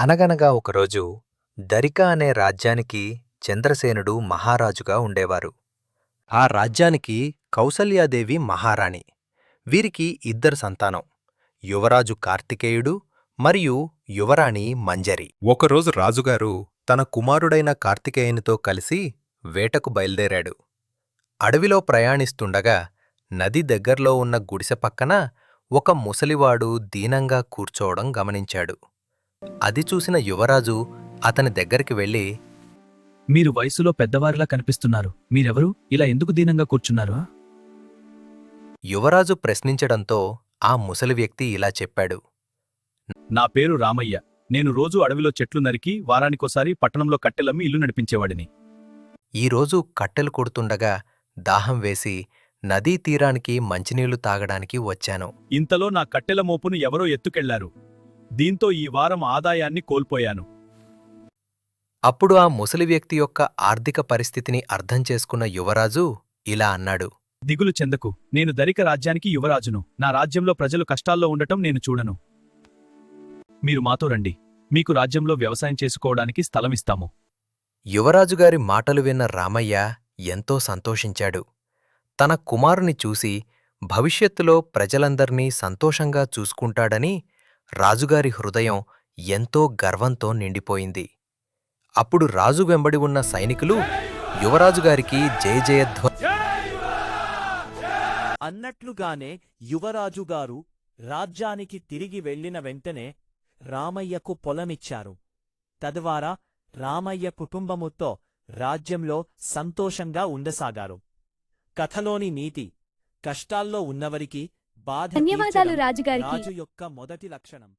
అనగనగా ఒకరోజు దరిక అనే రాజ్యానికి చంద్రసేనుడు మహారాజుగా ఉండేవారు. ఆ రాజ్యానికి కౌసల్యాదేవి మహారాణి. వీరికి ఇద్దరు సంతానం, యువరాజు కార్తికేయుడు మరియు యువరాణి మంజరి. ఒకరోజు రాజుగారు తన కుమారుడైన కార్తికేయునితో కలిసి వేటకు బయల్దేరాడు. అడవిలో ప్రయాణిస్తుండగా నది దగ్గర్లో ఉన్న గుడిసె పక్కన ఒక ముసలివాడు దీనంగా కూర్చోవడం గమనించాడు. అది చూసిన యువరాజు అతని దగ్గరికి వెళ్ళి, మీరు వయసులో పెద్దవారిలా కనిపిస్తున్నారు. మీరెవరు? ఇలా ఎందుకు దీనంగా కూర్చున్నారు? యువరాజు ప్రశ్నించడంతో ఆ ముసలి వ్యక్తి ఇలా చెప్పాడు. నా పేరు రామయ్య. నేను రోజూ అడవిలో చెట్లు నరికి వారానికోసారి పట్టణంలో కట్టెలమ్మి ఇల్లు నడిపించేవాడిని. ఈరోజు కట్టెలు కొడుతుండగా దాహం వేసి నదీ తీరానికి మంచినీళ్లు తాగడానికి వచ్చాను. ఇంతలో నా కట్టెల మోపును ఎవరో ఎత్తుకెళ్లారు. దీంతో ఈ వారం ఆదాయాన్ని కోల్పోయాను. అప్పుడు ఆ ముసలి వ్యక్తి యొక్క ఆర్థిక పరిస్థితిని అర్థం చేసుకున్న యువరాజు ఇలా అన్నాడు. దిగులు చెందకు. నేను దరిక రాజ్యానికి యువరాజును. నా రాజ్యంలో ప్రజలు కష్టాల్లో ఉండటం నేను చూడను. మీరు మాతో రండి. మీకు రాజ్యంలో వ్యవసాయం చేసుకోవడానికి స్థలమిస్తాము. యువరాజుగారి మాటలు విన్న రామయ్య ఎంతో సంతోషించాడు. తన కుమారుని చూసి భవిష్యత్తులో ప్రజలందర్నీ సంతోషంగా చూసుకుంటాడని రాజుగారి హృదయం ఎంతో గర్వంతో నిండిపోయింది. అప్పుడు రాజు వెంబడి ఉన్న సైనికులు యువరాజుగారికి జయజయధ్వని అన్నట్లుగానే యువరాజుగారు రాజ్యానికి తిరిగి వెళ్లిన వెంటనే రామయ్యకు పొలమిచ్చారు. తద్వారా రామయ్య కుటుంబముతో రాజ్యంలో సంతోషంగా ఉండసాగారు. కథలోని నీతి: కష్టాల్లో ఉన్నవరికి బాధ ధన్యవాదాలు తీర్చడం రాజుగారికి. రాజు యొక్క మొదటి లక్షణం.